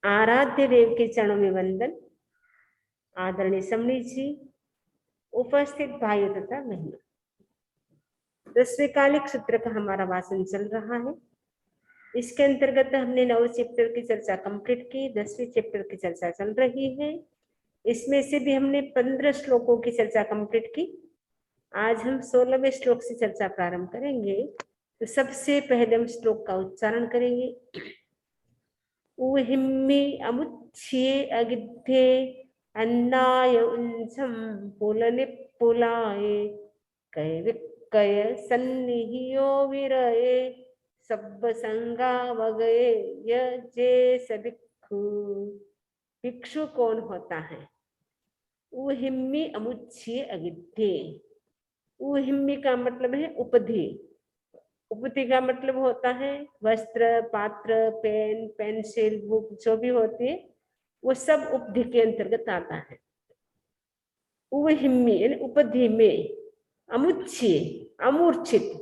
आराध्य देव के चरणों में वंदन। आदरणीय समणी जी, उपस्थित भाइयों तथा बहनों, 10वें कालिक सूत्र का हमारा वाचन चल रहा है। इसके अंतर्गत हमने 9वें चैप्टर की चर्चा कंप्लीट की, 10वें चैप्टर की चर्चा चल रही है। इसमें से भी हमने 15 श्लोकों की चर्चा कंप्लीट की। आज हम 16वें श्लोक से चर्चा प्रारंभ करेंगे। तो सबसे पहले हम श्लोक का उच्चारण करेंगे। ऊहिम्मि अमुच्छ्ये अगिद्धे अन्नाय उञ्छं पुलनिपुलाय कैविक्कय सन्निहियो विरये सब्बसंगावगये यजे स भिक्षु। भिक्षु कौन होता है? ऊहिम्मि अमुच्छ्ये अगिद्धे। ऊहिम्मि का मतलब है उपधि। उपधि का मतलब होता है वस्त्र, पात्र, पेन, पेंसिल, बुक जो भी होती है वो सब उपधि के अंतर्गत आता है। ऊहिम्मि यानी उपधि में, अमुच्छ्ये अमूर्छित।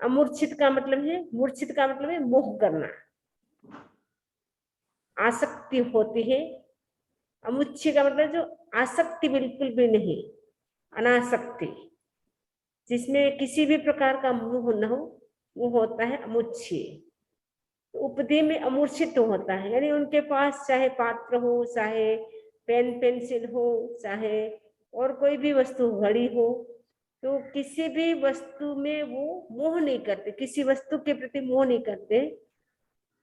अमूर्छित का मतलब है, मूर्छित का मतलब है मोह करना, आसक्ति होती है। अमुच्छ्ये का मतलब जो आसक्ति बिल्कुल भी नहीं, अनासक्ति, जिसमें किसी भी प्रकार का मोह न हो, वो होता है अमुच्छ्ये। उपधि में अमूर्छित होता है, यानी उनके पास चाहे पात्र हो, चाहे पेन पेंसिल हो, चाहे और कोई भी वस्तु, घड़ी हो, तो किसी भी वस्तु में वो मोह नहीं करते, किसी वस्तु के प्रति मोह नहीं करते,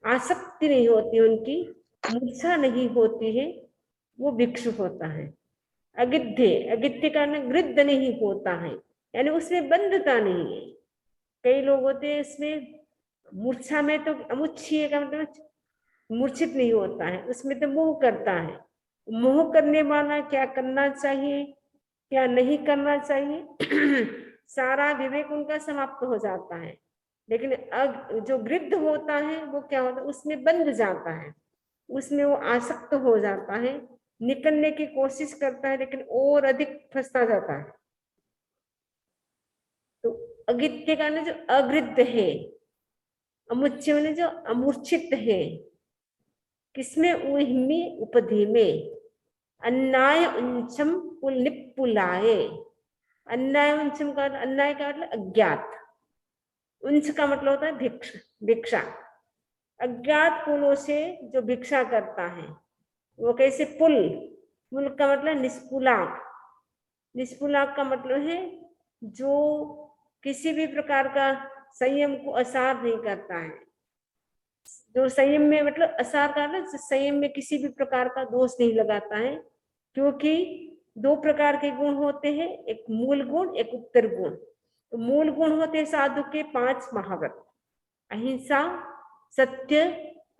आसक्ति नहीं होती उनकी, मूर्छा नहीं होती है, वो भिक्षु होता है। अगिद्धे, अगिद्धे का ना गृद्ध नहीं होता है, यानी उसमें बंधता नहीं है। कई लोग होते हैं इसमें मूर्छा में, तो अमुच्छ्ये का मतलब मूर्छित नहीं होता है, उसमें तो मोह करता है। मोह करने वाला क्या करना चाहिए, क्या नहीं करना चाहिए सारा विवेक उनका समाप्त हो जाता है। लेकिन जो गृद्ध होता है वो क्या होता है, उसमें बंध जाता है, उसमें वो आसक्त हो जाता है, निकलने की कोशिश करता है, लेकिन और अधिक फंसता जाता है। तो अगित्य का जो अगृद्ध है, अमुच्य में जो अमूर्छित है, किसमें? ऊहिम्मि उपधि में। अन्नाय उंचम पुल निपुलाए। अन्नाय उंचम का, अन्नाय का मतलब अज्ञात, उंच का मतलब होता है भिक्षा। अज्ञात पुलों से जो भिक्षा करता है वो कैसे? पुल, पुल का मतलब निष्पुलाक। निष्पुलाक का मतलब है जो किसी भी प्रकार का संयम को असार नहीं करता है। जो संयम में मतलब असार का ना, संयम में किसी भी प्रकार का दोष नहीं लगाता है, क्योंकि 2 प्रकार के गुण होते हैं, एक मूल गुण, एक उत्तर गुण। तो मूल गुण होते हैं साधु के 5 महाव्रत: अहिंसा, सत्य,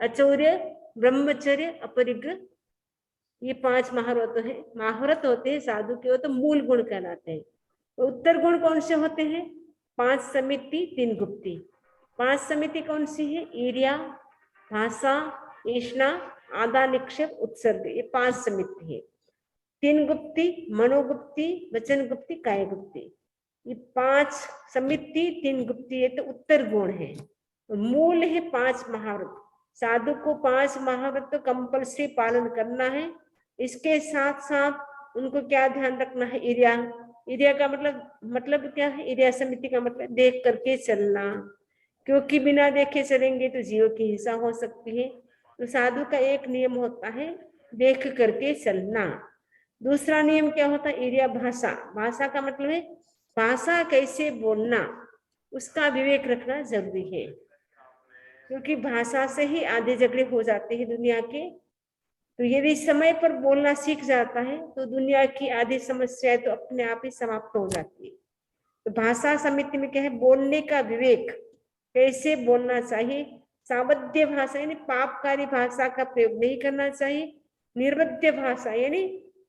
अचौर्य, ब्रह्मचर्य, अपरिग्रह। ये 5 महाव्रत है, महाव्रत होते हैं साधु के, वो तो मूल गुण कहलाते हैं। तो उत्तर गुण कौन से होते हैं? 5 समिति, 3 गुप्ति। 5 समिति कौन सी है? ईर्ष्या, भाषा, ईष्णा, आदा निक्षेप, उत्सर्ग, ये 5 समिति है। 3 गुप्ति, मनोगुप्ति, वचन गुप्ति, काय गुप्ति। ये 5 समिति, 3 गुप्ति, ये तो उत्तर गुण है। तो मूल है 5 महाव्रत। साधु को 5 महाव्रत तो कंपल्सरी पालन करना है। इसके साथ साथ उनको क्या ध्यान रखना है? ईर्ष्या। ईर्ष्या का मतलब क्या है? ईर्ष्या समिति का मतलब देख करके चलना, क्योंकि बिना देखे चलेंगे तो जीव की हिंसा हो सकती है। तो साधु का एक नियम होता है देख करके चलना। दूसरा नियम क्या होता है? ईर्ष्या भाषा। भाषा का मतलब है भाषा कैसे बोलना, उसका विवेक रखना जरूरी है, क्योंकि भाषा से ही आधे झगड़े हो जाते हैं दुनिया के। तो यदि समय पर बोलना सीख जाता है तो दुनिया की आधी समस्याएं तो अपने आप ही समाप्त हो जाती है। तो भाषा समिति में क्या है? बोलने का विवेक, कैसे बोलना चाहिए। सावध्य भाषा यानी पापकारी भाषा का प्रयोग नहीं करना चाहिए। निर्वध्य भाषा यानी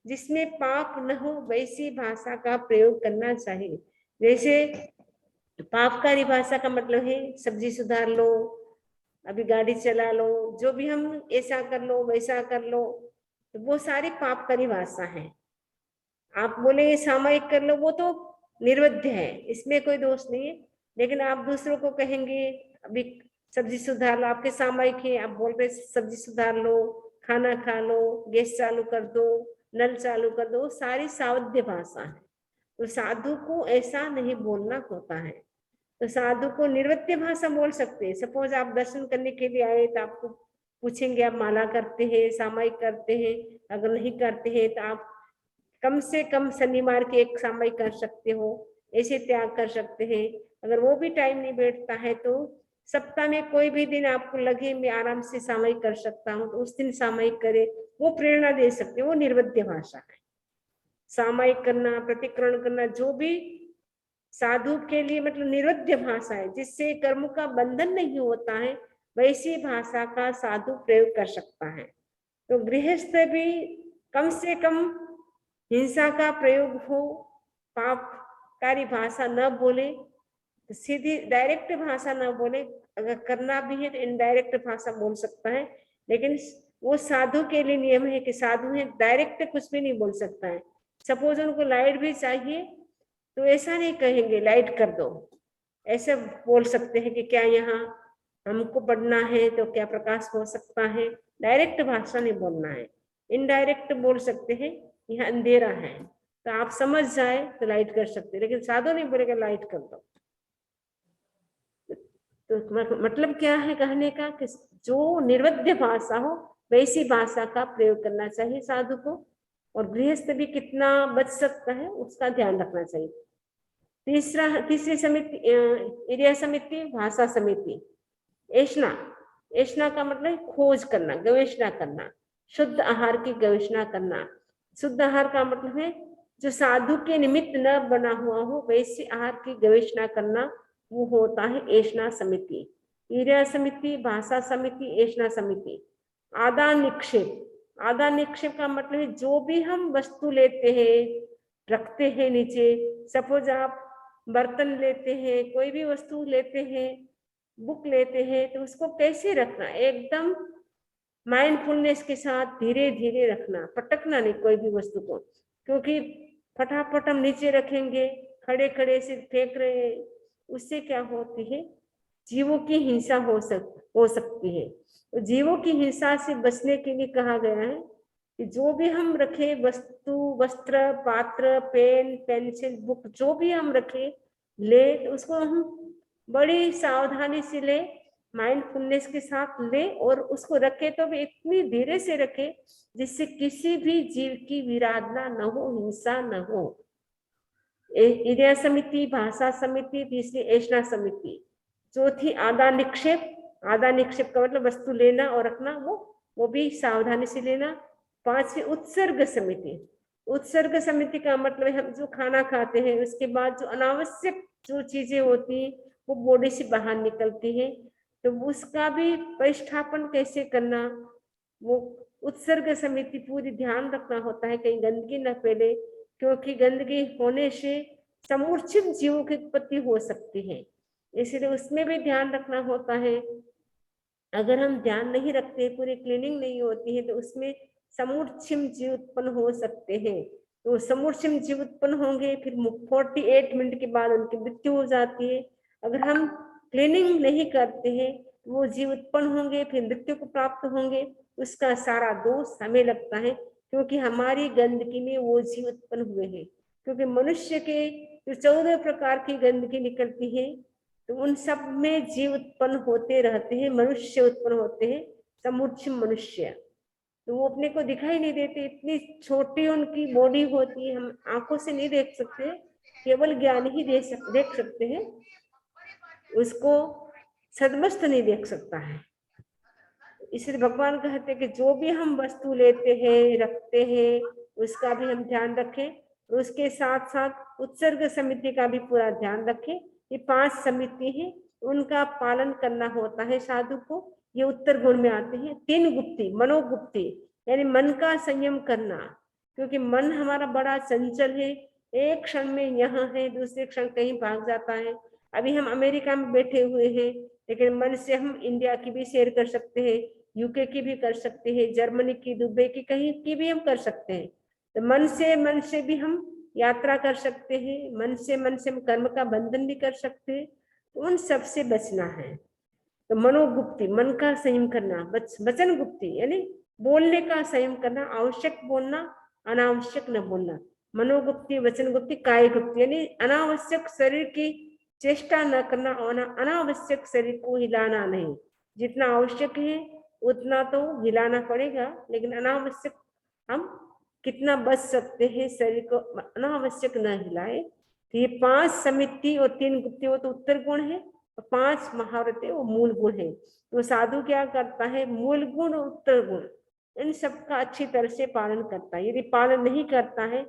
जिसमें पाप न हो वैसी भाषा का प्रयोग करना चाहिए। जैसे पापकारी भाषा का मतलब है सब्जी सुधार लो, अभी गाड़ी चला लो, जो भी हम ऐसा कर लो वैसा कर लो, तो वो सारी पापकारी भाषा है। आप बोलेंगे सामायिक कर लो, वो तो निर्वध्य है, इसमें कोई दोष नहीं है। लेकिन आप दूसरों को कहेंगे अभी सब्जी सुधार लो, आपके सामायिक है, आप बोल रहे सब्जी सुधार लो, खाना खा लो, गैस चालू कर दो, नल चालू कर दो, सारी सावध्य भाषा है। तो साधु को ऐसा नहीं बोलना होता है। तो साधु को निर्वृत्य भाषा बोल सकते हैं। सपोज आप दर्शन करने के लिए आए तो आपको पूछेंगे आप माला करते हैं, सामायिक करते हैं, अगर नहीं करते हैं तो आप कम से कम शनिवार के एक सामायिक कर सकते हो, ऐसे त्याग कर सकते हैं। अगर वो भी टाइम नहीं बैठता है तो सप्ताह में कोई भी दिन आपको लगे मैं आराम से सामायिक कर सकता हूँ तो उस दिन सामायिक करे, वो प्रेरणा दे सकते हैं, वो निर्वध्य भाषा है। सामायिक करना, प्रतिकरण करना, जो भी साधु के लिए मतलब निर्वध्य भाषा है, जिससे कर्म का बंधन नहीं होता है, वैसी भाषा का साधु प्रयोग कर सकता है। तो गृहस्थ भी कम से कम हिंसा का प्रयोग हो, पापकारी भाषा न बोले, तो सीधी डायरेक्ट भाषा न बोले, अगर करना भी है तो इनडायरेक्ट भाषा बोल सकता है। लेकिन वो साधु के लिए नियम है कि साधु है डायरेक्ट कुछ भी नहीं बोल सकता है। सपोज उनको लाइट भी चाहिए तो ऐसा नहीं कहेंगे लाइट कर दो, ऐसे बोल सकते हैं कि क्या यहाँ हमको पढ़ना है तो क्या प्रकाश हो सकता है। डायरेक्ट भाषा नहीं बोलना है, इनडायरेक्ट बोल सकते हैं यहाँ अंधेरा है तो आप समझ जाए तो लाइट कर सकते हैं, लेकिन साधु नहीं बोलेगा लाइट कर दो। तो मतलब क्या है कहने का कि जो निर्वध्य भाषा हो वैसी भाषा का प्रयोग करना चाहिए साधु को, और गृहस्थ भी कितना बच सकता है उसका ध्यान रखना चाहिए। तीसरी समिति एरिया समिति, भाषा समिति। ऐष्णा, ऐष्णा का मतलब खोज करना, गवेषणा करना, शुद्ध आहार की गवेषणा करना। शुद्ध आहार का मतलब है जो साधु के निमित्त न बना हुआ हो वैसे आहार की गवेषणा करना, वो होता है ऐष्णा समिति। एरिया समिति, भाषा समिति, ऐष्णा समिति। आदान निक्षेप, आदान निक्षेप का मतलब है जो भी हम वस्तु लेते हैं रखते हैं नीचे, सपोज आप बर्तन लेते हैं, कोई भी वस्तु लेते हैं, बुक लेते हैं, तो उसको कैसे रखना, एकदम माइंडफुलनेस के साथ धीरे धीरे रखना, पटकना नहीं कोई भी वस्तु को, क्योंकि फटाफट हम नीचे रखेंगे, खड़े खड़े से फेंक रहे हैं, उससे क्या होती है जीवों की हिंसा हो सकती है। तो जीवों की हिंसा से बचने के लिए कहा गया है कि जो भी हम रखे वस्तु, वस्त्र, पात्र, पेन, पेंसिल, बुक, जो भी हम रखे ले तो उसको हम बड़ी सावधानी से ले, माइंडफुलनेस के साथ ले, और उसको रखे तो भी इतनी धीरे से रखे जिससे किसी भी जीव की विराधना न हो, हिंसा न हो। एरिया समिति, भाषा समिति। तीसरी ऐष्णा समिति। चौथी आदान निक्षेप, आदान निक्षेप का मतलब वस्तु लेना और रखना, वो भी सावधानी से लेना। पांचवी उत्सर्ग समिति, उत्सर्ग समिति का मतलब हम जो खाना खाते हैं उसके बाद जो अनावश्यक जो चीजें होती हैं वो बॉडी से बाहर निकलती है, तो उसका भी परिष्ठापन कैसे करना, वो उत्सर्ग समिति पूरी ध्यान रखना होता है कहीं गंदगी न फैले, क्योंकि गंदगी होने से समूर्छित जीवों की उत्पत्ति हो सकती है, इसलिए उसमें भी ध्यान रखना होता है। अगर हम ध्यान नहीं रखते, पूरी क्लीनिंग नहीं होती है तो उसमें समूर्छिम जीव उत्पन्न हो सकते हैं। तो समूर्छिम जीव उत्पन्न होंगे, फिर 48 मिनट के बाद उनकी मृत्यु हो जाती है। अगर हम क्लीनिंग नहीं करते हैं तो वो जीव उत्पन्न होंगे, फिर मृत्यु को प्राप्त होंगे। उसका सारा दोष हमें लगता है, क्योंकि हमारी गंदगी में वो जीव उत्पन्न हुए हैं। क्योंकि मनुष्य के जो 14 प्रकार की गंदगी निकलती है तो उन सब में जीव उत्पन्न होते रहते हैं, मनुष्य उत्पन्न होते हैं, समूर्छिम मनुष्य। तो वो अपने को दिखाई नहीं देते, इतनी छोटी उनकी बॉडी होती है, हम आंखों से नहीं देख सकते, केवल ज्ञान ही देख सकते हैं, उसको सदमस्त नहीं देख सकता है। इसलिए भगवान कहते हैं कि जो भी हम वस्तु लेते हैं, रखते हैं, उसका भी हम ध्यान रखें, और उसके साथ साथ उत्सर्ग समिति का भी पूरा ध्यान रखें। ये 5 समिति है, उनका पालन करना होता है साधु को। ये उत्तर गुण में आते हैं। 3 गुप्ती, मनोगुप्ती, यानी मन का संयम करना, क्योंकि मन हमारा बड़ा चंचल है, एक क्षण में यहाँ है, दूसरे क्षण कहीं भाग जाता है। अभी हम अमेरिका में बैठे हुए हैं, लेकिन मन से हम इंडिया की भी शेयर कर सकते हैं, यूके की भी कर सकते हैं, जर्मनी की, दुबई की, कहीं की भी हम कर सकते हैं। तो मन से भी हम यात्रा कर सकते हैं, मन से हम कर्म का बंधन भी कर सकते हैं। तो उन सब से बचना है। तो मनोगुप्ती, मन का संयम करना। वचन गुप्ती यानी बोलने का संयम करना, आवश्यक बोलना, अनावश्यक न बोलना। मनोगुप्ति, वचन गुप्ति, काय गुप्ति, यानी अनावश्यक शरीर की चेष्टा न करना और अनावश्यक शरीर को हिलाना नहीं। जितना आवश्यक है उतना तो हिलाना पड़ेगा, लेकिन अनावश्यक हम कितना बच सकते हैं शरीर को अनावश्यक न हिलाए। तो ये 5 समिति और 3 गुप्ति वो तो उत्तर गुण है, और 5 महाव्रत वो मूल गुण है। तो साधु क्या करता है, मूल गुण और उत्तर गुण इन सबका अच्छी तरह से पालन करता है। यदि पालन नहीं करता है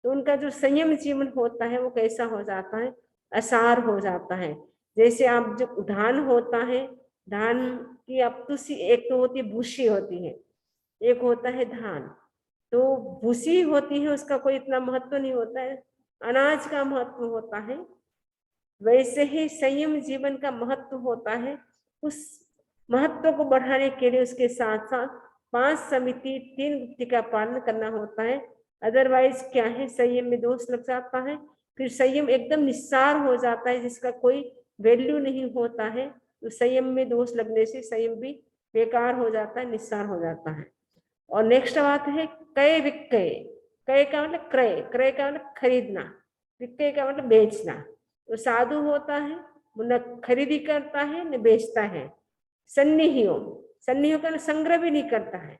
तो उनका जो संयम जीवन होता है वो कैसा हो जाता है, असार हो जाता है। जैसे आप जो धान होता है, धान की अपतुसी एक तो होती है, भूसी होती है, एक होता है धान। तो भूसी होती है उसका कोई इतना महत्व नहीं होता है, अनाज का महत्व होता है। वैसे ही संयम जीवन का महत्व होता है। उस महत्व को बढ़ाने के लिए उसके साथ साथ 5 समिति 3 गुप्ति का पालन करना होता है। अदरवाइज क्या है, संयम में दोष लग जाता है, फिर संयम एकदम निस्सार हो जाता है, जिसका कोई वैल्यू नहीं होता है। तो संयम में दोष लगने से संयम भी बेकार हो जाता है, निस्सार हो जाता है। और नेक्स्ट बात है क्रय विक्रय। क्रय का मतलब क्रय, क्रय का मतलब खरीदना, विक्रय का मतलब बेचना। तो साधु होता है वो न खरीदी करता है न बेचता है। सन्निहियों, सन्निहियों का संग्रह भी नहीं करता है।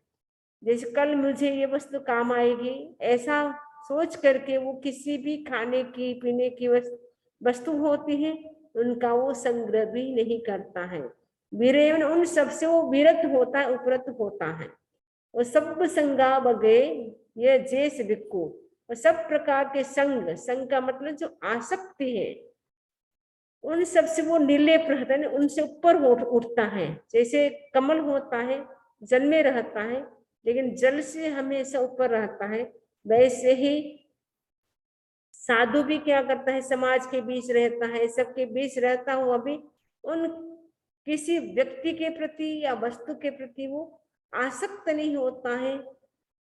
जैसे कल मुझे ये वस्तु काम आएगी ऐसा सोच करके वो किसी भी खाने की पीने की वस्तु होती है उनका वो संग्रह भी नहीं करता है। विरेवन उन सबसे वो विरत होता है, उपरत होता है। और सब संगा बगे ये जैस बिक्कू, और सब प्रकार के संग, संग का मतलब जो आसक्ति है उन सबसे वो निर्लेप रहता है, उनसे ऊपर उठता है। जैसे कमल होता है जल में रहता है लेकिन जल से हमेशा ऊपर रहता है, वैसे ही साधु भी क्या करता है, समाज के बीच रहता है, सबके बीच रहता हुआ भी उन किसी व्यक्ति के प्रति या वस्तु के प्रति वो आसक्त नहीं होता है,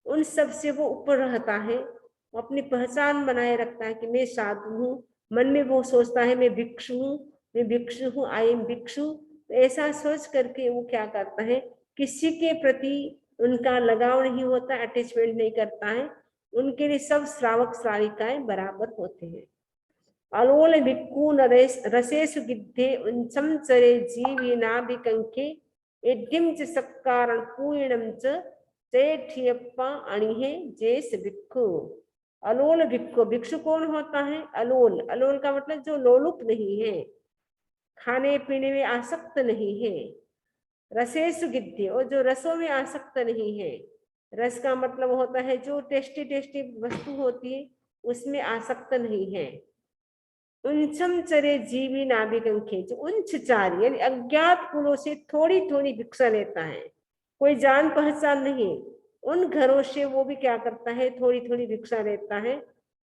उन सब से वो ऊपर रहता है। वो अपनी पहचान बनाए रखता है कि मैं साधु हूँ। मन में वो सोचता है मैं भिक्षु हूँ, मैं भिक्षु हूँ, आई एम भिक्षु। तो ऐसा सोच करके वो क्या करता है, किसी के प्रति उनका लगाव नहीं होता, अटैचमेंट नहीं करता है। उनके लिए सब श्रावक श्राविकाएं बराबर होते हैं। अलोल भिक्खू रसेसु गिद्धे उंचम चरे जीवी नाभिकंखे यज्ञम च सत्कारण पूर्णम च चेठियप्पा अणिहे जेस भिक्खु। अलोल भिक्खु, भिक्षु कौन होता है, अलोल, अलोल का मतलब जो लोलुप नहीं है, खाने पीने में आसक्त नहीं है। रसेसु गिद्धे, और जो रसों में आसक्त नहीं है। रस का मतलब होता है जो टेस्टी टेस्टी वस्तु होती है उसमें आसक्त नहीं है। उंचम चरे जीवी नाभिकंखे, जो उंचचारी यानी अज्ञात कुलों से थोड़ी थोड़ी भिक्षा लेता है, कोई जान पहचान नहीं, उन घरों से वो भी क्या करता है, थोड़ी थोड़ी भिक्षा लेता है,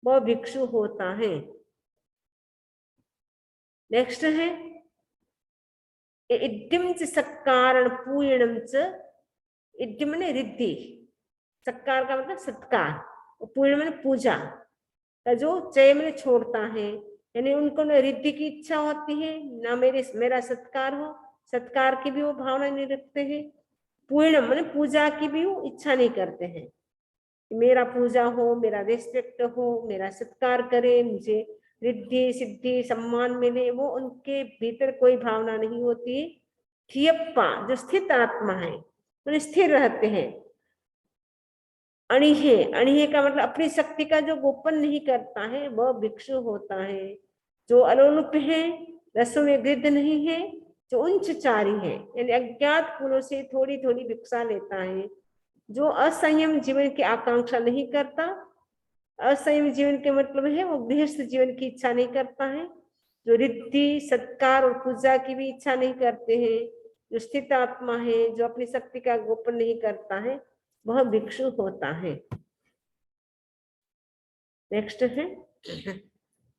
वह भिक्षु होता है। नेक्स्ट है इद्यम च सत्कारण पूर्णम च, इद्यम ने रिद्धि, सत्कार का मतलब सत्कार, पूर्ण में पूजा का जो चय में छोड़ता है, यानी उनको न रिद्धि की इच्छा होती है ना मेरा सत्कार हो, सत्कार की भी वो भावना नहीं रखते हैं। पूर्ण माने पूजा की भी वो इच्छा नहीं करते हैं, मेरा पूजा हो, मेरा रिस्पेक्ट हो, मेरा सत्कार करे, मुझे रिद्धि सिद्धि सम्मान मिले, वो उनके भीतर कोई भावना नहीं होती। ठियप्पा जो स्थित आत्मा है, उन्हें स्थिर रहते हैं। अणिहे, अणिहे का मतलब अपनी शक्ति का जो गोपन नहीं करता है वह भिक्षु होता है। जो अलोलुप है, रसों में गृद्ध नहीं है, जो उच्चचारी है यानी अज्ञात कुलों से थोड़ी थोड़ी भिक्षा लेता है, जो असंयम जीवन की आकांक्षा नहीं करता। असंयम जीवन के मतलब है वो गृहस्थ जीवन की इच्छा नहीं करता है, जो रिद्धि सत्कार और पूजा की भी इच्छा नहीं करते हैं, जो स्थित आत्मा है, जो अपनी शक्ति का गोपन नहीं करता है, वह भिक्षु होता है। नेक्स्ट है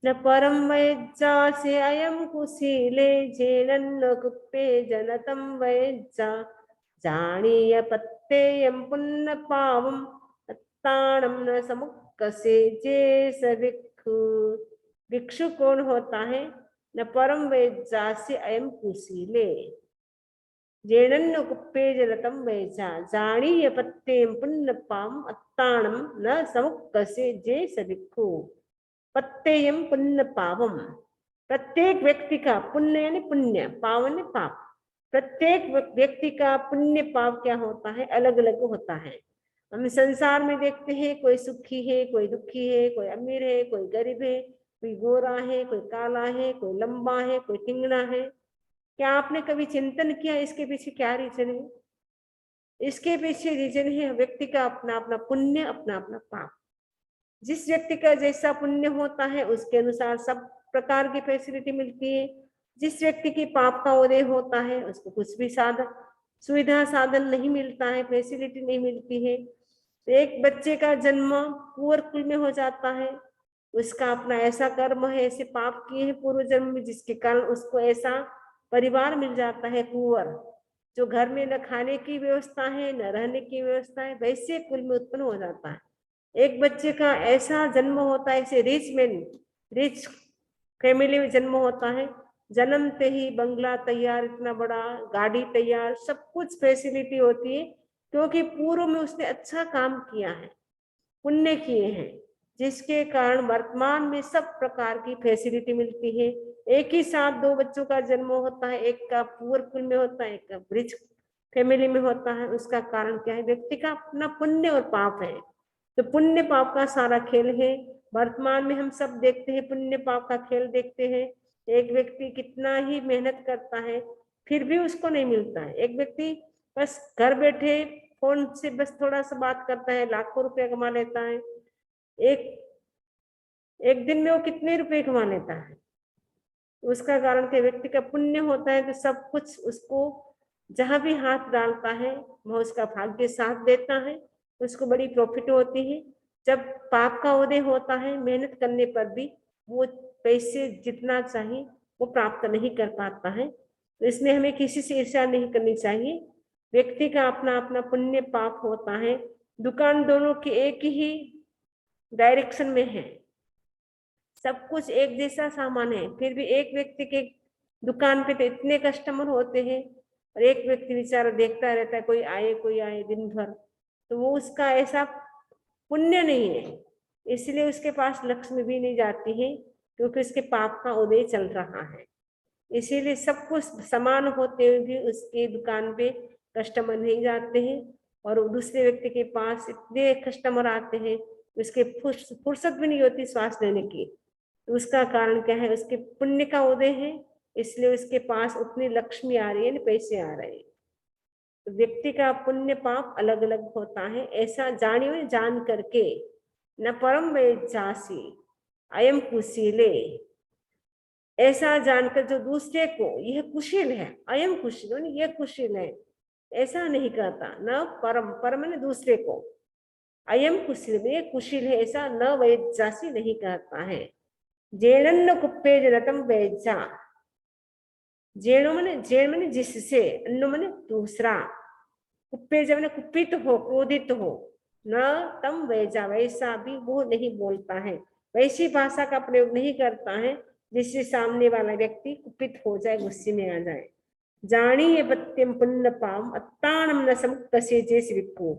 न परम वैज्जास्य अयम कुशीले जेनन्न कुप्पे जनतम वैज्जा जानीय पत्तेयम पुण्य पावम ताणम न समुक्कसे जे भिक्षु। भिक्षु कौन होता है, न परम वैज्जास्य अयम कुशीले, जेणन्न कुप्पे जलतम वैसा जानीय पत्तेम पुण्य पाम अत्ताणम न समुक्कसे जे सदिक्खु। पत्तेयम पुण्य पावम, प्रत्येक व्यक्ति का पुण्य यानी पुण्य, पावन पाप, प्रत्येक व्यक्ति का पुण्य पाप क्या होता है, अलग अलग होता है। हम संसार में देखते हैं कोई सुखी है, कोई दुखी है, कोई अमीर है, कोई गरीब है, कोई गोरा है, कोई काला है, कोई लंबा है, कोई टिंगना है। क्या आपने कभी चिंतन किया इसके पीछे क्या रीजन है? इसके पीछे रीजन है व्यक्ति का अपना अपना पुण्य, अपना अपना पाप। जिस व्यक्ति का जैसा पुण्य होता है उसके अनुसार सब प्रकार की फैसिलिटी मिलती है। जिस व्यक्ति की पाप का उदय होता है उसको कुछ भी साधन सुविधा साधन नहीं मिलता है, फैसिलिटी नहीं मिलती है। तो एक बच्चे का जन्म पुअर कुल में हो जाता है, उसका अपना ऐसा कर्म है, ऐसे पाप किए हैं पूर्व जन्म में, जिसके कारण उसको ऐसा परिवार मिल जाता है पुअर, जो घर में न खाने की व्यवस्था है न रहने की व्यवस्था है, वैसे कुल में उत्पन्न हो जाता है। एक बच्चे का ऐसा जन्म होता है, ऐसे रिच फैमिली में जन्म होता है, जन्मते ही बंगला तैयार, इतना बड़ा गाड़ी तैयार, सब कुछ फैसिलिटी होती है, क्योंकि पूर्व में उसने अच्छा काम किया है, पुण्य किए हैं, जिसके कारण वर्तमान में सब प्रकार की फैसिलिटी मिलती है। एक ही साथ दो बच्चों का जन्म होता है, एक का पुअर कुल में होता है, एक का रिच फैमिली में होता है। उसका कारण क्या है? व्यक्ति का अपना पुण्य और पाप है। तो पुण्य पाप का सारा खेल है। वर्तमान में हम सब देखते हैं, पुण्य पाप का खेल देखते हैं। एक व्यक्ति कितना ही मेहनत करता है फिर भी उसको नहीं मिलता है। एक व्यक्ति बस घर बैठे फोन से बस थोड़ा सा बात करता है, लाखों रुपया कमा लेता है। एक एक दिन में वो कितने रुपए कमा लेता है? उसका कारण के व्यक्ति का पुण्य होता है, तो सब कुछ उसको जहां भी हाथ डालता है वह उसका भाग्य साथ देता है, उसको बड़ी प्रॉफिट होती है। जब पाप का उदय होता है, मेहनत करने पर भी वो पैसे जितना चाहिए वो प्राप्त नहीं कर पाता है। तो इसमें हमें किसी से ईर्ष्या नहीं करनी चाहिए। व्यक्ति का अपना अपना पुण्य पाप होता है। दुकान दोनों की एक ही डायरेक्शन में है, सब कुछ एक जैसा सामान है, फिर भी एक व्यक्ति के दुकान पे तो इतने कस्टमर होते हैं और एक व्यक्ति बेचारा देखता रहता है कोई आए दिन भर, तो वो उसका ऐसा पुण्य नहीं है, इसलिए उसके पास लक्ष्मी भी नहीं जाती है, क्योंकि उसके पाप का उदय चल रहा है। इसीलिए सब कुछ समान होते हुए भी उसकी दुकान पे कस्टमर नहीं जाते हैं, और दूसरे व्यक्ति के पास इतने कस्टमर आते हैं उसके फुर्सत भी नहीं होती श्वास लेने की। तो उसका कारण क्या है? उसके पुण्य का उदय है, इसलिए उसके पास उतनी लक्ष्मी आ रही है, पैसे आ रहे हैं। तो व्यक्ति का पुण्य पाप अलग अलग होता है, ऐसा जानियो जान करके। न परम वेदासी अयम कुशीले, ऐसा जानकर जो दूसरे को यह कुशील है, अयम कुशील यह कुशील है, ऐसा नहीं कहता। न परम, परम ने दूसरे को, अयम कुशील ये कुशील है, ऐसा न वेदासी नहीं कहता है। जेणन्न कुप्पे जनतम वैजा, जेणो मने जेण मने जिससे, अन्न मने दूसरा, कुप्पे जब मैंने कुपित हो, क्रोधित हो, न तम वैजा वैसा भी वो नहीं बोलता है, वैसी भाषा का प्रयोग नहीं करता है जिससे सामने वाला व्यक्ति कुपित हो जाए, गुस्से में आ जाए। जानीय पत्यम पुण्य पाम अत्ताणम न समुक्कसे जैसे विक्को,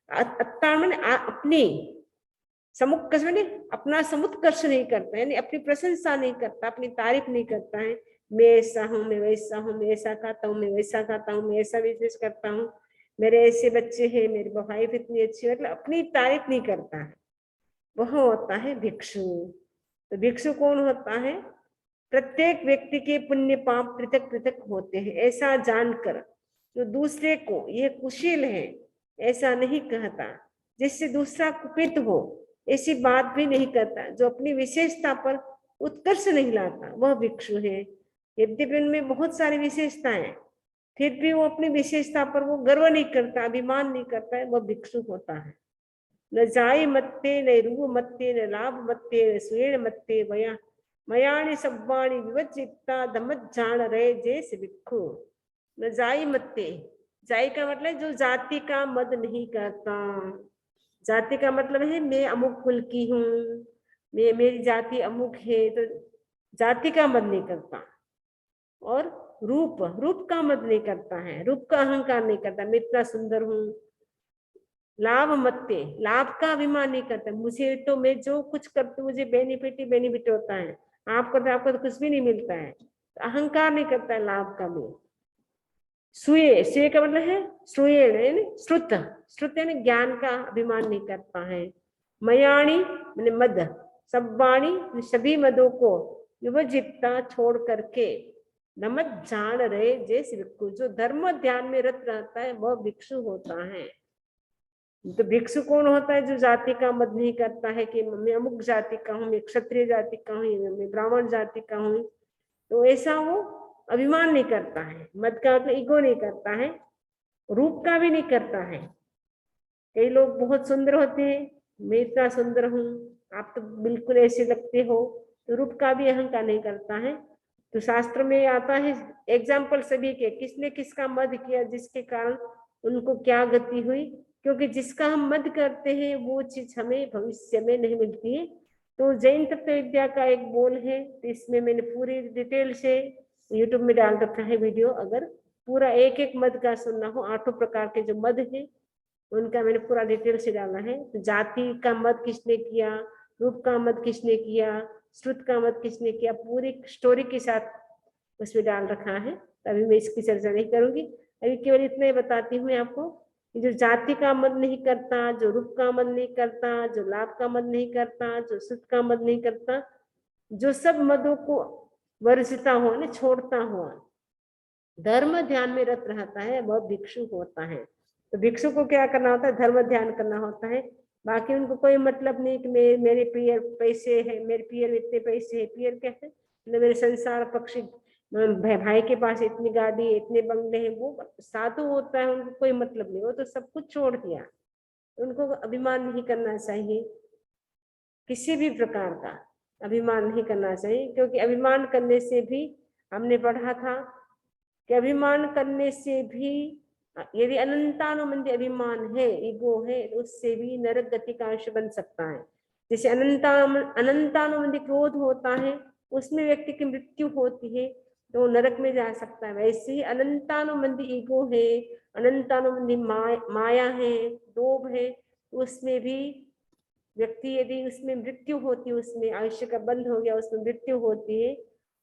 अत्ताण मने अपनी, समुत्कर्ष मैंने अपना समुत्कर्ष नहीं करता है, यानी अपनी प्रशंसा नहीं करता, अपनी तारीफ नहीं करता है। मैं ऐसा हूँ, मैं वैसा हूँ, मैं ऐसा खाता हूँ, मैं वैसा खाता हूँ, मैं ऐसा बिजनेस करता हूँ, मेरे ऐसे बच्चे हैं, मेरी वाइफ इतनी अच्छी, मतलब अपनी तारीफ नहीं करता है। वह होता है भिक्षु। तो भिक्षु कौन होता है? प्रत्येक व्यक्ति के पुण्य पाप पृथक पृथक होते हैं, ऐसा जानकर जो दूसरे को यह कुशील है ऐसा नहीं कहता, जिससे दूसरा कुपित हो ऐसी बात भी नहीं करता, जो अपनी विशेषता पर उत्कर्ष नहीं लाता, वह भिक्षु है। यद्यपि उनमें बहुत सारी विशेषताएं, फिर भी वो अपनी विशेषता पर वो गर्व नहीं करता, अभिमान नहीं करता है, वह भिक्षु होता है। न जाय मत्ते न रू मत्ते न लाभ मत्ते न सुएण मत्ते वया मयाणी सब्बाणी विवचिता धमज्जान रहे जैसे भिक्षु। न जाई मत्ते, जाई का मतलब जो जाति का मद नहीं करता। जाति का मतलब है मैं अमुक कुल की हूँ, मैं मेरी जाति अमुक है, तो जाति का मद नहीं करता। और रूप, रूप का मद नहीं करता है, रूप का अहंकार नहीं करता, मैं इतना सुंदर हूँ। लाभ मत्ते, लाभ का अभिमान नहीं करता, मुझे तो मैं जो कुछ करती हूँ मुझे बेनिफिट ही बेनिफिट होता है, आपको तो कुछ भी नहीं मिलता है। तो अहंकार नहीं करता है लाभ का भी। सुये, सुये का मतलब है श्रुये, श्रुत, श्रुत है ना ज्ञान का अभिमान नहीं करता है। मयाणी मैंने मद, सब वाणी सभी मदों को विभजितता छोड़ करके नमत जान रहे जैसे भिक्षु, जो धर्म ध्यान में रत रहता है वह भिक्षु होता है। तो भिक्षु कौन होता है? जो जाति का मद नहीं करता है कि मैं अमुक जाति का हूँ, मैं क्षत्रिय जाति का हूँ, मैं ब्राह्मण जाति का हूँ, तो ऐसा वो अभिमान नहीं करता है, मद का मतलब ईगो नहीं करता है, रूप का भी नहीं करता है। कई लोग बहुत सुंदर होते हैं, मैं इतना सुंदर हूँ, आप तो बिल्कुल ऐसे लगते हो, तो रूप का भी अहंकार नहीं करता है। तो शास्त्र में आता है एग्जाम्पल सभी के, किसने किसका मद किया, जिसके कारण उनको क्या गति हुई, क्योंकि जिसका हम मद करते हैं वो चीज हमें भविष्य में नहीं मिलती है। तो जैन तत्व विद्या का एक बोल है, तो इसमें मैंने पूरी डिटेल से यूट्यूब में डाल रखा है वीडियो, अगर पूरा एक एक मद का सुनना हो, 8 प्रकार के जो मद है उनका मैंने पूरा डिटेल से डाला है। तो जाति का मद किसने किया, रूप का मद किसने किया, श्रुत का मद किसने किया, पूरी स्टोरी के साथ उसमें डाल रखा है। अभी मैं इसकी चर्चा नहीं करूंगी, अभी केवल इतना ही बताती हूँ मैं आपको, जो जाति का मद नहीं करता, जो रूप का मद नहीं करता, जो लाभ का मद नहीं करता, जो श्रुत का मद नहीं करता, जो सब मदों को वर्जिता हुआ ना, छोड़ता हुआ धर्म ध्यान में रत रहता है, वह भिक्षु होता है। तो भिक्षु को क्या करना होता है? धर्म ध्यान करना होता है। बाकी उनको कोई मतलब नहीं कि मेरे पियर पैसे है, मेरे पियर में इतने पैसे है, पियर कैसे मतलब मेरे संसार पक्षी भाई के पास इतनी गाड़ी इतने बंगले हैं, वो साधु होता है, उनको कोई मतलब नहीं, वो तो सब कुछ छोड़ दिया। उनको अभिमान नहीं करना चाहिए, किसी भी प्रकार का अभिमान नहीं करना चाहिए, क्योंकि अभिमान करने से भी हमने पढ़ा था कि अभिमान करने से भी यदि अनंतानुबंधी अभिमान है, ईगो है, तो उससे भी नरक गति का अंश बन सकता है। जैसे अनंतानुबंधी क्रोध होता है, उसमें व्यक्ति की मृत्यु होती है, तो नरक में जा सकता है। वैसे ही अनंतानुबंधी ईगो है, अनंतानुबंधी माया है, लोभ है, उसमें भी व्यक्ति यदि उसमें मृत्यु होती है, उसमें आयुष्य का बंध हो गया, उसमें मृत्यु होती है,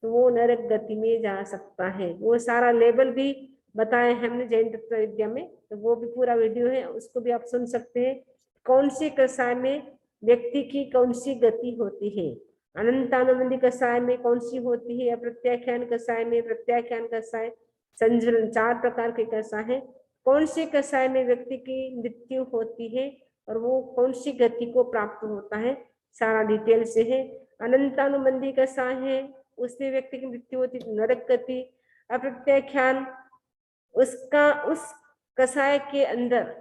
तो वो नरक गति में जा सकता है। वो सारा लेवल भी बताए हमने जैन तत्व विद्या में, तो वो भी पूरा वीडियो है, उसको भी आप सुन सकते हैं। कौन सी कसाय में व्यक्ति की कौन सी गति होती है, अनंतानुबंधी कसाय में कौन सी होती है, प्रत्याख्यान कसाय में, प्रत्याख्यान कसाय, संजुलन, 4 प्रकार के कसाय है। कौन से कसाय में व्यक्ति की मृत्यु होती है और वो कौन सी गति को प्राप्त होता है, सारा डिटेल से है। अनंतानुबंधी कसाय है, उसमें व्यक्ति की मृत्यु होती है, नरक गति। अप्रत्याख्यान, उसका उस कसाय के अंदर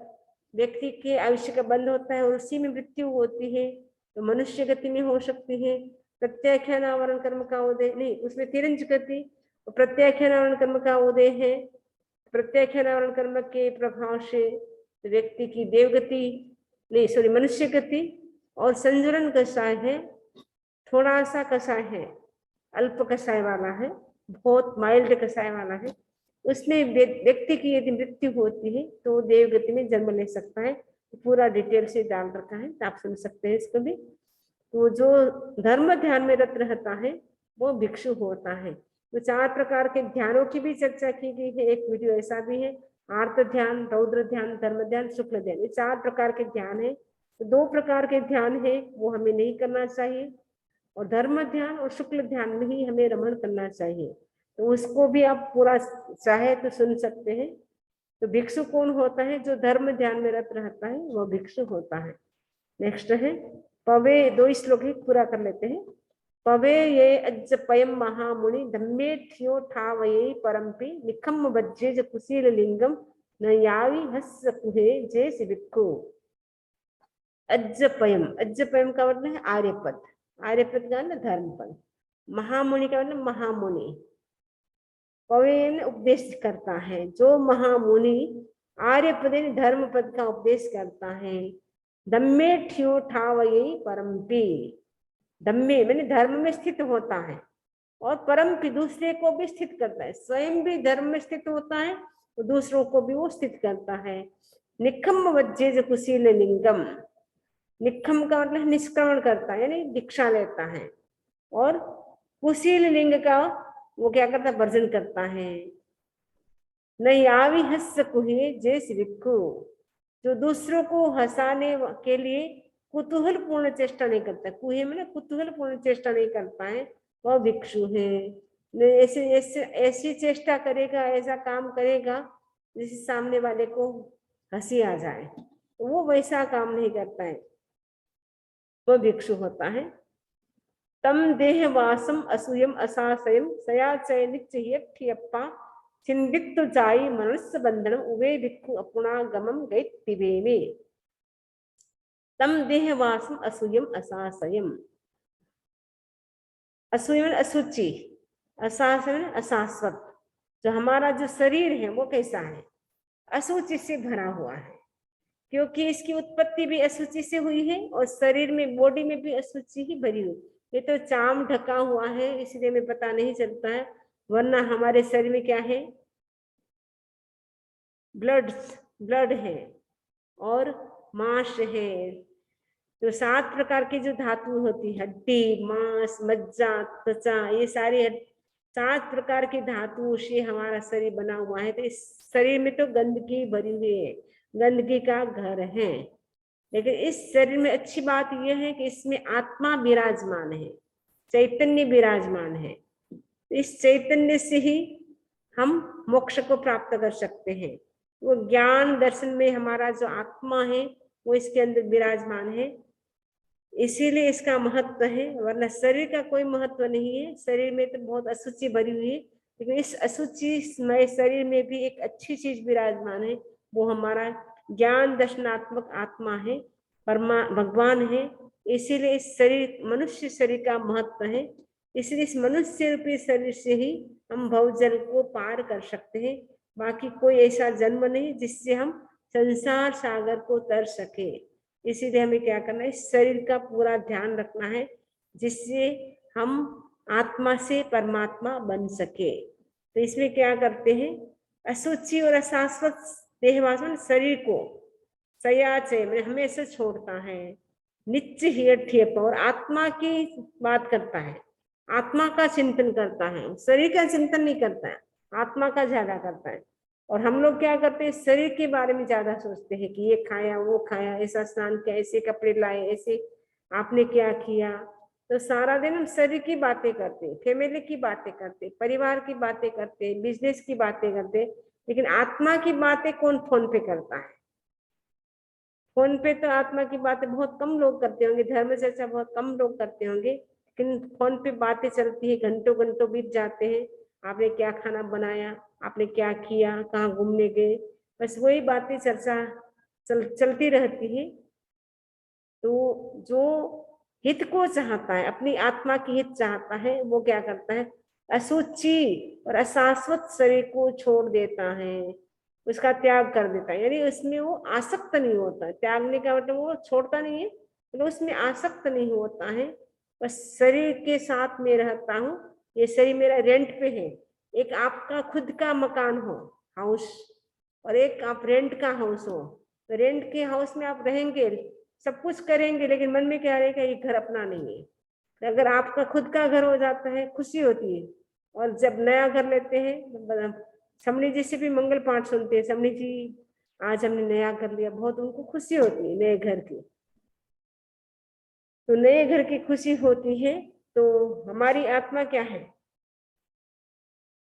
व्यक्ति के आयुष्य का बंध होता है और उसी में मृत्यु होती है, तो मनुष्य गति में हो सकती है। प्रत्याख्यान आवरण कर्म का उदय नहीं, उसमें तिरंज गति, प्रत्याख्यान आवरण कर्म का उदय है। प्रत्याख्यान आवरण कर्म के प्रभाव से व्यक्ति की देवगति नहीं सॉरी मनुष्य गति। और संजुलन कसाय है, थोड़ा सा कसाय है, अल्प कसाय वाला है, बहुत माइल्ड कसाय वाला है, उसमें व्यक्ति की यदि मृत्यु होती है तो देवगति में जन्म ले सकता है। पूरा डिटेल से डाल रखा है, तो आप सुन सकते हैं इसको भी। तो जो धर्म ध्यान में रत रहता है वो भिक्षु होता है। तो 4 प्रकार के ध्यानों की भी चर्चा की गई है, एक वीडियो ऐसा भी है, आर्त ध्यान, रौद्र ध्यान, धर्म ध्यान, शुक्ल ध्यान, ये 4 प्रकार के ध्यान है। तो 2 प्रकार के ध्यान है वो हमें नहीं करना चाहिए, और धर्म ध्यान और शुक्ल ध्यान में ही हमें रमण करना चाहिए। तो उसको भी आप पूरा चाहे तो सुन सकते हैं। तो भिक्षु कौन होता है? जो धर्म ध्यान में रत रहता है वो भिक्षु होता है। नेक्स्ट है पवे, 2 श्लोक ही पूरा कर लेते हैं। पवे ये अज्जपयम महामुनि धम्मेठ्यो ठावये परम्पि निखम बज्जेज कुशील लिंगम न यावी हस कुहे जैसे भिक्षु। अज्जपयम, अज्जपयम का मतलब है आर्यपद, आर्यपद का मतलब धर्मपद। महामुनि का मतलब महामुनि, पवेन उपदेश करता है, जो महामुनि आर्यपद धर्म पद का उपदेश करता है। दम्मे ठ्यो ठावये परम्पि, दम्मे मैंने धर्म में स्थित होता है, और परम भी दूसरे को भी स्थित करता है, स्वयं भी धर्म में स्थित होता है और दूसरों को भी वो स्थित करता है। निखम वज्जेज कुशील लिंगम, निखम का मतलब निष्क्रमण करता है यानी दीक्षा लेता है, और कुशील लिंग का वो क्या करता है, वर्जन करता है। नहीं आवी हंस कुहे जैस भिक्खु, जो दूसरों को हंसाने के लिए कुतूहल पूर्ण चेष्टा नहीं करता, कुहे में ना कुतूहल पूर्ण चेष्टा नहीं करता है, वह भिक्षु है। ऐसे ऐसे ऐसी चेष्टा करेगा, ऐसा काम करेगा जिससे सामने वाले को हंसी आ जाए, तो वो वैसा काम नहीं करता है, वह भिक्षु होता है। तम देहवासम असूयम असासयम सयाचयनिच्चयप्पा चिंदित्तु जाई मनस्य बंधनम उवे भिक्खु अपुणागमम गैत्तिवे में। तम देहवासम असूयम असासयम, असूयम असुचि, असासयम अशाश्वत, जो हमारा जो शरीर है वो कैसा है, अशुचि से भरा हुआ है, क्योंकि इसकी उत्पत्ति भी अशुचि से हुई है और शरीर में बॉडी में भी अशुचि ही भरी हुई। ये तो चाम ढका हुआ है इसलिए हमें पता नहीं चलता है, वरना हमारे शरीर में क्या है, ब्लड है और मांस है। तो 7 प्रकार की जो धातु होती है, हड्डी, मांस, मज्जा, त्वचा, ये सारी 7 प्रकार की धातुओं से हमारा शरीर बना हुआ है। तो इस शरीर में तो गंदगी भरी हुई है, गंदगी का घर है, लेकिन इस शरीर में अच्छी बात यह है कि इसमें आत्मा विराजमान है, चैतन्य विराजमान है। इस चैतन्य से ही हम मोक्ष को प्राप्त कर सकते हैं। वो ज्ञान दर्शन में हमारा जो आत्मा है वो इसके अंदर विराजमान है, इसीलिए इसका महत्व है, वरना शरीर का कोई महत्व नहीं है। शरीर में तो बहुत अशुचि भरी हुई है, लेकिन इस अशुचिमय शरीर में भी एक अच्छी चीज विराजमान है, वो हमारा ज्ञान दर्शनात्मक आत्मा है, भगवान है। इसीलिए इस शरीर, मनुष्य शरीर का महत्व है। इसलिए इस मनुष्य रूपी शरीर से ही हम भवजल को पार कर सकते हैं, बाकी कोई ऐसा जन्म नहीं जिससे हम संसार सागर को तर सके। इसीलिए हमें क्या करना है, शरीर का पूरा ध्यान रखना है, जिससे हम आत्मा से परमात्मा बन सके। तो इसमें क्या करते हैं, अशुचि और अशाश्वत देहवासन शरीर को सयाचे में हमेशा छोड़ता है, नित्य हियठेप, और आत्मा की बात करता है, आत्मा का चिंतन करता है, शरीर का चिंतन नहीं करता है, आत्मा का ज्यादा करता है। और हम लोग क्या करते हैं, शरीर के बारे में ज्यादा सोचते हैं कि ये खाया वो खाया, ऐसा स्नान किया, ऐसे कपड़े लाए, ऐसे आपने क्या किया। तो सारा दिन हम शरीर की बातें करते हैं, फैमिली की बातें करते हैं, परिवार की बातें करते हैं, बिजनेस की बातें करते हैं, लेकिन आत्मा की बातें कौन फोन पे करता है। फोन पे तो आत्मा की बातें बहुत कम लोग करते होंगे, धर्म चर्चा बहुत कम लोग करते होंगे, लेकिन फोन पे बातें चलती है, घंटों घंटों बीत जाते हैं। आपने क्या खाना बनाया, आपने क्या किया, कहाँ घूमने गए, बस वही बातें चर्चा चलती रहती है। तो जो हित को चाहता है, अपनी आत्मा की हित चाहता है, वो क्या करता है, अशुचि और अशाश्वत शरीर को छोड़ देता है, उसका त्याग कर देता है, यानी उसमें वो आसक्त नहीं होता है। त्यागने का मतलब वो छोड़ता नहीं है, तो उसमें आसक्त नहीं होता है, बस शरीर के साथ में रहता हूँ, ये शरीर मेरा रेंट पे है। एक आपका खुद का मकान हो, हाउस, और एक आप रेंट का हाउस हो, तो रेंट के हाउस में आप रहेंगे, सब कुछ करेंगे, लेकिन मन में क्या रहेगा, ये घर अपना नहीं है। अगर आपका खुद का घर हो जाता है, खुशी होती है। और जब नया घर लेते हैं, समणी जी से भी मंगल पाठ सुनते हैं, समणी जी आज हमने नया घर लिया, बहुत उनको खुशी होती है नए घर की। तो नए घर की खुशी होती है, तो हमारी आत्मा क्या है,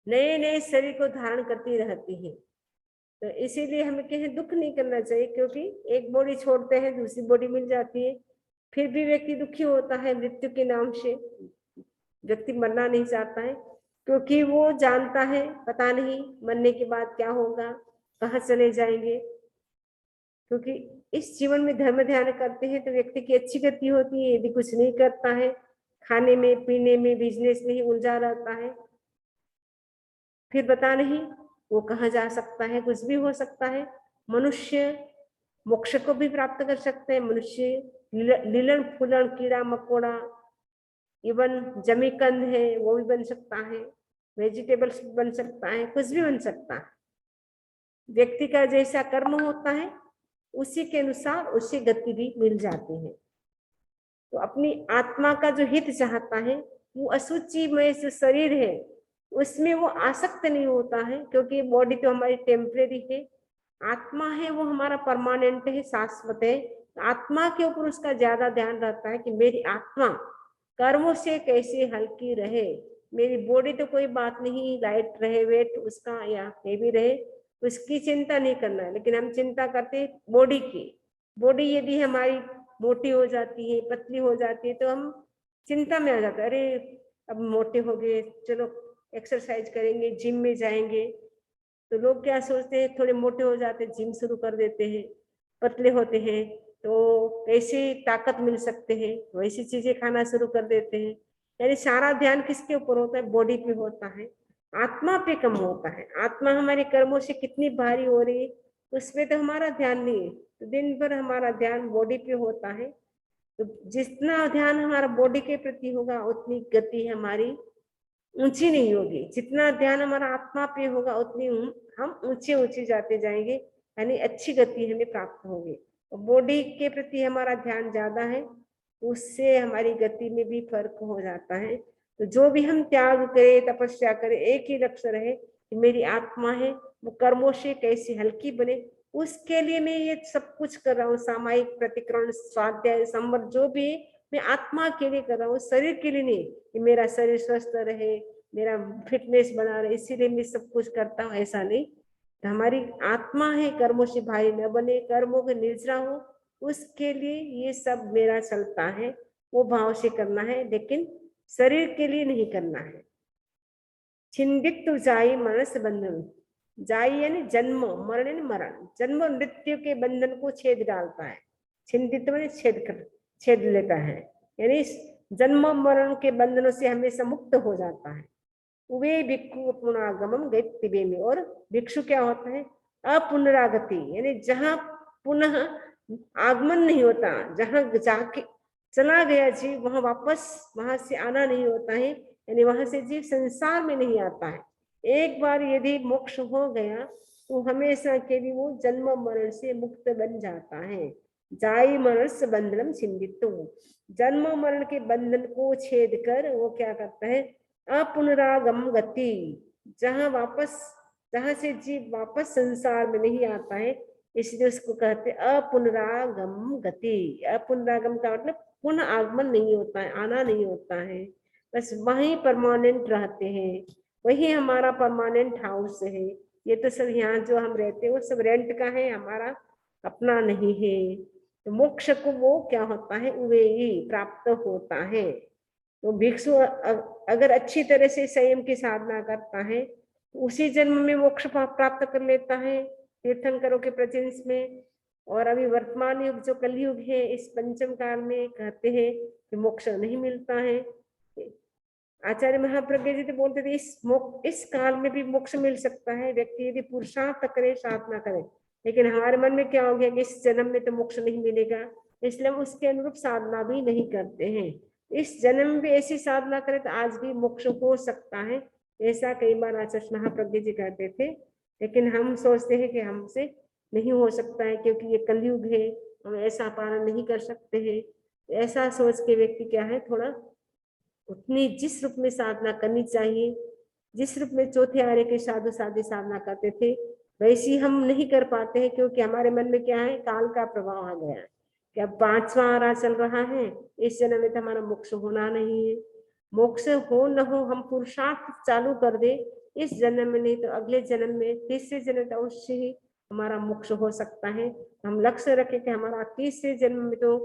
नए नए शरीर को धारण करती रहती है। तो इसीलिए हमें कहीं दुख नहीं करना चाहिए, क्योंकि एक बॉडी छोड़ते हैं दूसरी बॉडी मिल जाती है, फिर भी व्यक्ति दुखी होता है मृत्यु के नाम से। व्यक्ति मरना नहीं चाहता है, क्योंकि वो जानता है पता नहीं मरने के बाद क्या होगा, कहाँ चले जाएंगे। क्योंकि इस जीवन में धर्म ध्यान करते हैं तो व्यक्ति की अच्छी गति होती है, यदि कुछ नहीं करता है, खाने में पीने में बिजनेस में ही उलझा रहता है, फिर पता नहीं वो कहाँ जा सकता है, कुछ भी हो सकता है। मनुष्य मोक्ष को भी प्राप्त कर सकते हैं, मनुष्य लीलन फूलन कीड़ा मकोड़ा इवन जमीकंद है वो भी बन सकता है, वेजिटेबल्स बन सकता है, कुछ भी बन सकता है। व्यक्ति का जैसा कर्म होता है उसी के अनुसार उसे गति भी मिल जाती है। तो अपनी आत्मा का जो हित चाहता है वो अशुचि में जो शरीर है उसमें वो आसक्त नहीं होता है, क्योंकि बॉडी तो हमारी टेम्परेरी है, आत्मा है वो हमारा परमानेंट है, शाश्वत है। आत्मा के ऊपर उसका ज्यादा ध्यान रहता है कि मेरी आत्मा कर्मों से कैसे हल्की रहे। मेरी बॉडी तो कोई बात नहीं, लाइट रहे वेट उसका या हेवी रहे, उसकी चिंता नहीं करना है, लेकिन हम चिंता करते बॉडी की। बॉडी यदि हमारी मोटी हो जाती है, पतली हो जाती है, तो हम चिंता में आ जाते हैं, अरे अब मोटे हो गए, चलो एक्सरसाइज करेंगे, जिम में जाएंगे। तो लोग क्या सोचते हैं, थोड़े मोटे हो जाते हैं जिम शुरू कर देते हैं, पतले होते हैं तो कैसे ताकत मिल सकते हैं, वैसी चीजें खाना शुरू कर देते हैं। यानी सारा ध्यान किसके ऊपर होता है, बॉडी पे होता है, आत्मा पे कम होता है। आत्मा हमारे कर्मों से कितनी भारी हो रही है उसमें तो हमारा ध्यान नहीं है, तो दिन भर हमारा ध्यान बॉडी पे होता है। तो जितना ध्यान हमारा बॉडी के प्रति होगा उतनी गति हमारी ऊंची नहीं होगी, जितना ध्यान हमारा आत्मा पे होगा उतनी हम ऊंचे ऊंचे जाते जाएंगे, यानी अच्छी गति हमें प्राप्त होगी। और बॉडी के प्रति हमारा ध्यान ज्यादा है उससे हमारी गति में भी फर्क हो जाता है। तो जो भी हम त्याग करें, तपस्या करें, एक ही लक्ष्य रहे कि मेरी आत्मा है वो कर्मों से कैसे हल्की बने, उसके लिए मैं ये सब कुछ कर रहा हूँ। सामायिक प्रतिक्रमण, स्वाध्याय, संवर, जो भी मैं आत्मा के लिए कर रहा हूँ, शरीर के लिए नहीं कि मेरा शरीर स्वस्थ रहे, मेरा फिटनेस बना रहे, इसीलिए मैं सब कुछ करता हूँ, ऐसा नहीं। तो हमारी आत्मा है कर्मों से भारी न बने, कर्मों के निर्जरा हो, उसके लिए ये सब मेरा चलता है, वो भाव से करना है, लेकिन शरीर के लिए नहीं करना है। छिंदित जाई मरस बंधन, जाई यानी जन्म, मरण यानी मरण, जन्म मृत्यु के बंधन को छेद डालता है। छिंदित में छेद लेता है, यानी जन्म मरण के बंधनों से हमेशा मुक्त हो जाता है। वे भिक्षु पुनरागमम गति में, और भिक्षु क्या होता है, अपुनरागति, यानी जहां पुनः आगमन नहीं होता, जहां जाके चला गया जीव वहां वापस वहां से आना नहीं होता है, यानी वहां से जीव संसार में नहीं आता है। एक बार यदि मोक्ष हो गया तो हमेशा के लिए वो जन्म मरण से मुक्त बन जाता है। जाई मरस बंधनम छिंदितु, जन्म मरण के बंधन को छेद कर वो क्या करता है, अपुनरागम गति, जहां से जीव वापस संसार में नहीं आता है, इसलिए उसको कहते अपुनरागम गति। अपुनरागम का मतलब पुनः आगमन नहीं होता है, आना नहीं होता है, बस वहीं परमानेंट रहते हैं, वही हमारा परमानेंट हाउस है। ये तो सब यहाँ जो हम रहते हैं वो सब रेंट का है, हमारा अपना नहीं है। तो मोक्ष को वो क्या होता है, वे ही प्राप्त होता है। तो भिक्षु अगर अच्छी तरह से संयम की साधना करता है तो उसी जन्म में मोक्ष प्राप्त कर लेता है, तीर्थंकरों के प्रेजेंस में। और अभी वर्तमान युग जो कलयुग है, इस पंचम काल में कहते हैं कि मोक्ष नहीं मिलता है। आचार्य महाप्रज्ञ जी तो बोलते थे इस काल में भी मोक्ष मिल सकता है, व्यक्ति यदि पुरुषार्थ करे, साधना करे। लेकिन हमारे मन में क्या हो गया कि इस जन्म में तो मोक्ष नहीं मिलेगा, इसलिए हम उसके अनुरूप साधना भी नहीं करते हैं। इस जन्म में भी ऐसी साधना करे तो आज भी मोक्ष हो सकता है, ऐसा कई बार आचार्य महाप्रज्ञ जी कहते थे। लेकिन हम सोचते हैं कि हमसे नहीं हो सकता है क्योंकि ये कलयुग है, हम ऐसा पालन नहीं कर सकते हैं। ऐसा सोच के व्यक्ति क्या है, थोड़ा उतनी जिस रूप में साधना करनी चाहिए, जिस रूप में चौथे आर्य के साधु साधी साधना करते थे वैसी हम नहीं कर पाते हैं, क्योंकि हमारे मन में क्या है, काल का प्रभाव आ गया है कि अब 5वां आरा चल रहा है, इस जन्म में तो हमारा मोक्ष होना नहीं है। मोक्ष हो न हो हम पुरुषार्थ चालू कर दे, इस जन्म में नहीं तो अगले जन्म में, तीसरे जन्म तो अवश्य ही हमारा मोक्ष हो सकता है। हम लक्ष्य रखें कि हमारा तीसरे जन्म में तो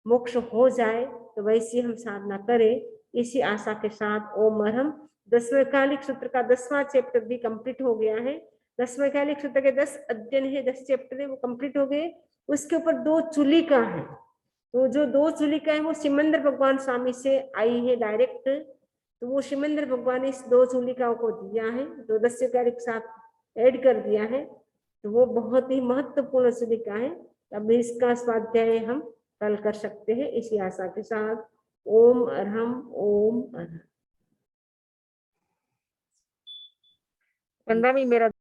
मोक्ष हो जाए, तो वैसी हम साधना करें। इसी आशा के साथ ओम अरहम 10वें कालिक सूत्र का 10वां चैप्टर भी कंप्लीट हो गया है। 10वें कालिक सूत्र के 10 अध्ययन है, 10 चैप्टर है, वो कंप्लीट हो गए। उसके ऊपर 2 चुलिका है, तो जो 2 चुलिका है वो सिमंदर भगवान स्वामी से आई है डायरेक्ट, तो वो सिमंदर भगवान ने इस 2 चुलिकाओं को दिया है, तो 10वें कालिक साथ ऐड कर दिया है, तो वो बहुत ही महत्वपूर्ण चुलिका है। अब इसका स्वाध्याय हम कल कर सकते हैं इसी आशा के साथ। ओम अरहम ओम अरहम। 15वीं मेरा